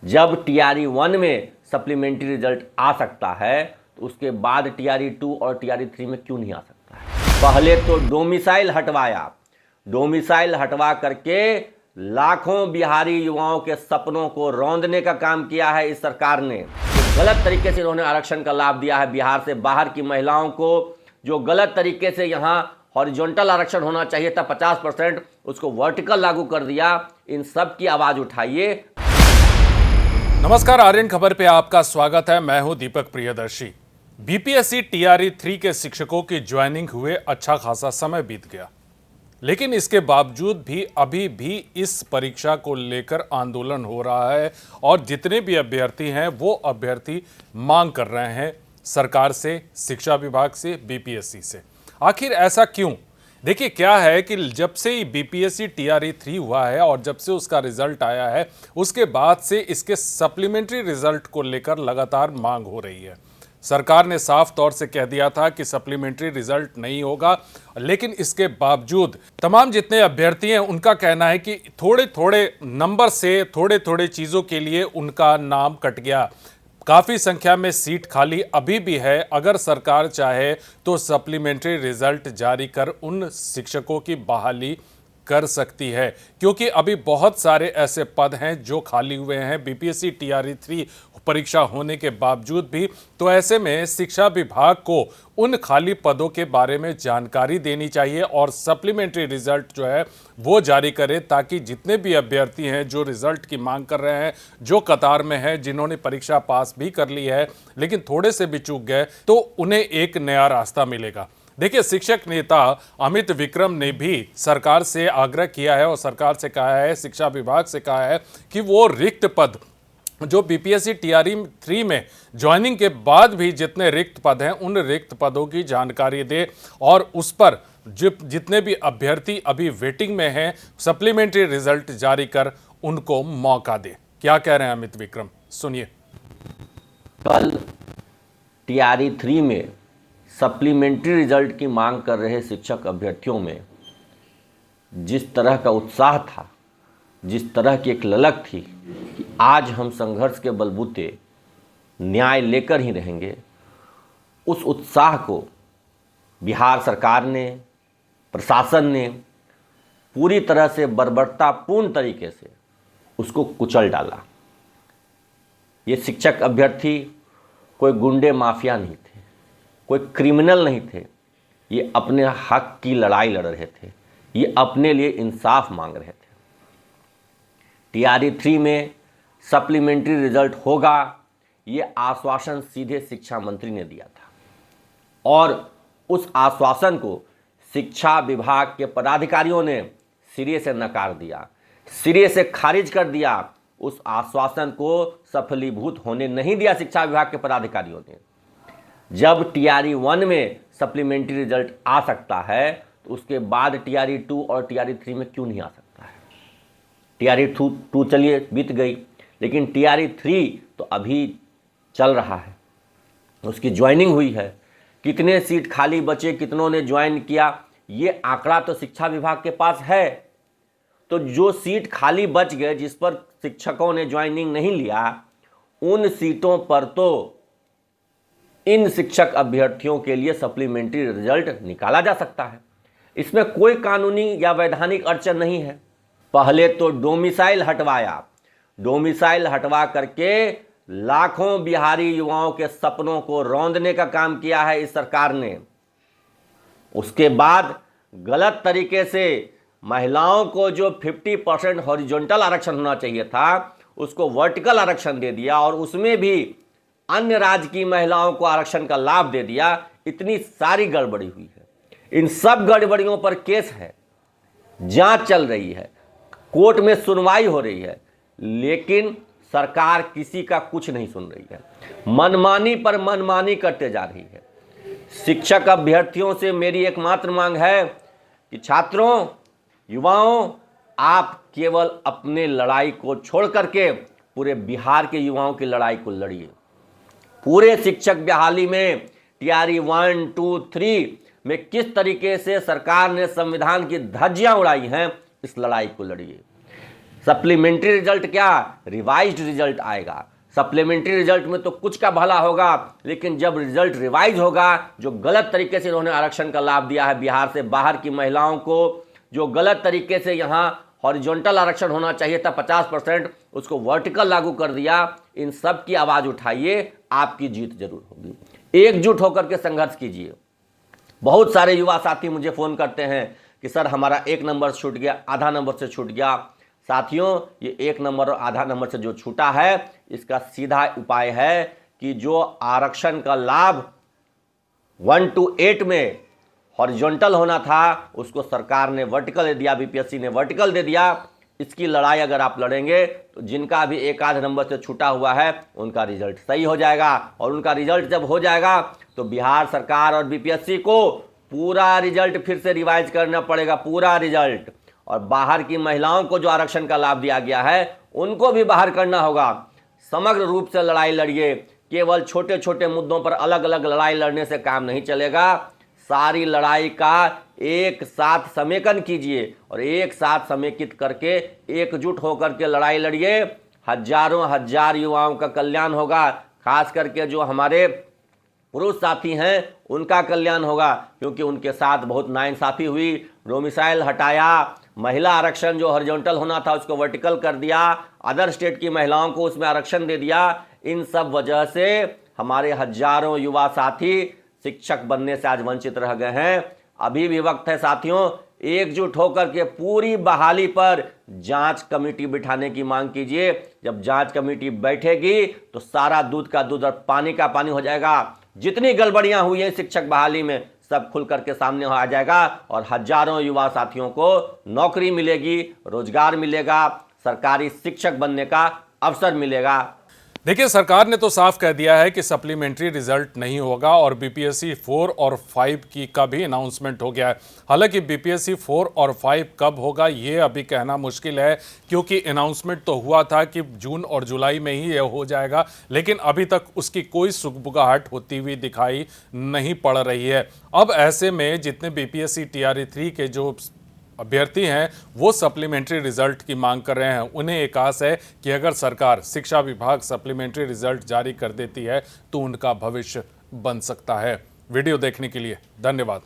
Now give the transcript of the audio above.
जब टीआरई 1 में supplementary result आ सकता है तो उसके बाद टीआरई 2 और टीआरई 3 में क्यों नहीं आ सकता है? पहले तो डोमिसाइल हटवाया, डोमिसाइल हटवा करके लाखों बिहारी युवाओं के सपनों को रौंदने का काम किया है इस सरकार ने। तो गलत तरीके से इन्होंने आरक्षण का लाभ दिया है बिहार से बाहर की महिलाओं को, जो गलत तरीके से यहाँ हॉरिजॉन्टल आरक्षण होना चाहिए था 50%, उसको वर्टिकल लागू कर दिया। इन सब की आवाज उठाइए। नमस्कार, आर्यन खबर पे आपका स्वागत है। मैं हूं दीपक प्रियदर्शी। बीपीएससी टीआरई 3 के शिक्षकों की ज्वाइनिंग हुए अच्छा खासा समय बीत गया, लेकिन इसके बावजूद भी अभी भी इस परीक्षा को लेकर आंदोलन हो रहा है और जितने भी अभ्यर्थी हैं वो अभ्यर्थी मांग कर रहे हैं सरकार से, शिक्षा विभाग से, बीपीएससी से। आखिर ऐसा क्यों? देखिए, क्या है कि जब से बीपीएससी टीआरई 3 हुआ है और जब से उसका रिजल्ट आया है, उसके बाद से इसके सप्लीमेंट्री रिजल्ट को लेकर लगातार मांग हो रही है। सरकार ने साफ तौर से कह दिया था कि सप्लीमेंट्री रिजल्ट नहीं होगा, लेकिन इसके बावजूद तमाम जितने अभ्यर्थी हैं उनका कहना है कि थोड़े थोड़े नंबर से, थोड़े थोड़े चीज़ों के लिए उनका नाम कट गया। काफ़ी संख्या में सीट खाली अभी भी है। अगर सरकार चाहे तो सप्लीमेंट्री रिजल्ट जारी कर उन शिक्षकों की बहाली कर सकती है, क्योंकि अभी बहुत सारे ऐसे पद हैं जो खाली हुए हैं बीपीएससी टीआरई 3 परीक्षा होने के बावजूद भी। तो ऐसे में शिक्षा विभाग को उन खाली पदों के बारे में जानकारी देनी चाहिए और सप्लीमेंट्री रिजल्ट जो है वो जारी करे, ताकि जितने भी अभ्यर्थी हैं जो रिजल्ट की मांग कर रहे हैं, जो कतार में हैं, जिन्होंने परीक्षा पास भी कर ली है लेकिन थोड़े से भी चूक गए, तो उन्हें एक नया रास्ता मिलेगा। देखिए, शिक्षक नेता अमित विक्रम ने भी सरकार से आग्रह किया है और सरकार से कहा है, शिक्षा विभाग से कहा है कि वो रिक्त पद जो बीपीएससी टीआरई 3 में ज्वाइनिंग के बाद भी जितने रिक्त पद हैं उन रिक्त पदों की जानकारी दे और उस पर जितने भी अभ्यर्थी अभी वेटिंग में हैं सप्लीमेंट्री रिजल्ट जारी कर उनको मौका दे। क्या कह रहे हैं अमित विक्रम, सुनिए। कल टीआरई 3 में सप्लीमेंट्री रिजल्ट की मांग कर रहे शिक्षक अभ्यर्थियों में जिस तरह का उत्साह था, जिस तरह की एक ललक थी कि आज हम संघर्ष के बलबूते न्याय लेकर ही रहेंगे, उस उत्साह को बिहार सरकार ने, प्रशासन ने पूरी तरह से बर्बरतापूर्ण तरीके से उसको कुचल डाला। ये शिक्षक अभ्यर्थी कोई गुंडे माफिया नहीं थे, कोई क्रिमिनल नहीं थे। ये अपने हक की लड़ाई लड़ रहे थे, ये अपने लिए इंसाफ मांग रहे थे। टीआरई 3 में सप्लीमेंट्री रिजल्ट होगा, ये आश्वासन सीधे शिक्षा मंत्री ने दिया था और उस आश्वासन को शिक्षा विभाग के पदाधिकारियों ने सिरे से नकार दिया, सिरे से खारिज कर दिया। उस आश्वासन को सफलीभूत होने नहीं दिया शिक्षा विभाग के पदाधिकारियों ने। जब टीआरई 1 में सप्लीमेंट्री रिजल्ट आ सकता है तो उसके बाद टीआरई 2 और टीआरई 3 में क्यों नहीं आ सकता है? टीआरई 2 चलिए बीत गई, लेकिन टीआरई 3 तो अभी चल रहा है, उसकी ज्वाइनिंग हुई है। कितने सीट खाली बचे, कितनों ने ज्वाइन किया, ये आंकड़ा तो शिक्षा विभाग के पास है। तो जो सीट खाली बच गए, जिस पर शिक्षकों ने ज्वाइनिंग नहीं लिया, उन सीटों पर तो इन शिक्षक अभ्यर्थियों के लिए सप्लीमेंट्री रिजल्ट निकाला जा सकता है। इसमें कोई कानूनी या वैधानिक अड़चन नहीं है। पहले तो डोमिसाइल हटवाया, डोमिसाइल हटवा करके लाखों बिहारी युवाओं के सपनों को रौंदने का काम किया है इस सरकार ने। उसके बाद गलत तरीके से महिलाओं को जो 50% हॉरिजॉन्टल आरक्षण होना चाहिए था, उसको वर्टिकल आरक्षण दे दिया और उसमें भी अन्य राज्य की महिलाओं को आरक्षण का लाभ दे दिया। इतनी सारी गड़बड़ी हुई है। इन सब गड़बड़ियों पर केस है, जांच चल रही है, कोर्ट में सुनवाई हो रही है, लेकिन सरकार किसी का कुछ नहीं सुन रही है। मनमानी पर मनमानी करते जा रही है। शिक्षक अभ्यर्थियों से मेरी एकमात्र मांग है कि छात्रों, युवाओं, आप केवल अपने लड़ाई को छोड़ करके पूरे बिहार के युवाओं की लड़ाई को लड़िए। पूरे शिक्षक बहाली में टीआरई 1, 2, 3 में किस तरीके से सरकार ने संविधान की धज्जियां उड़ाई हैं, इस लड़ाई को लड़िए। सप्लीमेंट्री रिजल्ट क्या, रिवाइज्ड रिजल्ट आएगा। सप्लीमेंट्री रिजल्ट में तो कुछ का भला होगा, लेकिन जब रिजल्ट रिवाइज होगा, जो गलत तरीके से इन्होंने आरक्षण का लाभ दिया है बिहार से बाहर की महिलाओं को, जो गलत तरीके से यहाँ हॉरिजॉन्टल आरक्षण होना चाहिए था 50%, उसको वर्टिकल लागू कर दिया, इन सब की आवाज़ उठाइए, आपकी जीत जरूर होगी। एकजुट होकर के संघर्ष कीजिए। बहुत सारे युवा साथी मुझे फ़ोन करते हैं कि सर हमारा 1 नंबर छूट गया, आधा नंबर से छूट गया। साथियों, ये 1 नंबर और आधा नंबर से जो छूटा है, इसका सीधा उपाय है कि जो आरक्षण का लाभ 1 to 8 में हॉरिजॉन्टल होना था, उसको सरकार ने वर्टिकल दे दिया, बीपीएससी ने वर्टिकल दे दिया। इसकी लड़ाई अगर आप लड़ेंगे तो जिनका भी 1 आध नंबर से छूटा हुआ है, उनका रिजल्ट सही हो जाएगा। और उनका रिजल्ट जब हो जाएगा तो बिहार सरकार और बीपीएससी को पूरा रिजल्ट फिर से रिवाइज करना पड़ेगा, पूरा रिजल्ट। और बाहर की महिलाओं को जो आरक्षण का लाभ दिया गया है, उनको भी बाहर करना होगा। समग्र रूप से लड़ाई लड़िए, केवल छोटे छोटे मुद्दों पर अलग अलग लड़ाई लड़ने से काम नहीं चलेगा। सारी लड़ाई का एक साथ समेकन कीजिए और एक साथ समेकित करके एकजुट होकर के लड़ाई लड़िए। हजारों हजार युवाओं का कल्याण होगा, खास करके जो हमारे पुरुष साथी हैं उनका कल्याण होगा, क्योंकि उनके साथ बहुत नाइंसाफ़ी हुई। डोमिसाइल हटाया, महिला आरक्षण जो हॉरिजॉन्टल होना था उसको वर्टिकल कर दिया, अदर स्टेट की महिलाओं को उसमें आरक्षण दे दिया। इन सब वजह से हमारे हजारों युवा साथी शिक्षक बनने से आज वंचित रह गए हैं। अभी भी वक्त है साथियों, एकजुट होकर के पूरी बहाली पर जांच कमेटी बिठाने की मांग कीजिए। जब जांच कमेटी बैठेगी तो सारा दूध का दूध और पानी का पानी हो जाएगा। जितनी गड़बड़ियां हुई हैं शिक्षक बहाली में, सब खुल करके सामने आ जाएगा और हजारों युवा साथियों को नौकरी मिलेगी, रोजगार मिलेगा, सरकारी शिक्षक बनने का अवसर मिलेगा। देखिए, सरकार ने तो साफ कह दिया है कि सप्लीमेंट्री रिजल्ट नहीं होगा और बीपीएससी 4 और 5 की का भी अनाउंसमेंट हो गया है। हालांकि बीपीएससी 4 और 5 कब होगा ये अभी कहना मुश्किल है, क्योंकि अनाउंसमेंट तो हुआ था कि जून और जुलाई में ही ये हो जाएगा, लेकिन अभी तक उसकी कोई सुगबुगाहट होती हुई दिखाई नहीं पड़ रही है। अब ऐसे में जितने बीपीएससी टीआरई 3 के जो अभ्यर्थी हैं वो सप्लीमेंट्री रिजल्ट की मांग कर रहे हैं, उन्हें एक आस है कि अगर सरकार, शिक्षा विभाग सप्लीमेंट्री रिजल्ट जारी कर देती है तो उनका भविष्य बन सकता है। वीडियो देखने के लिए धन्यवाद।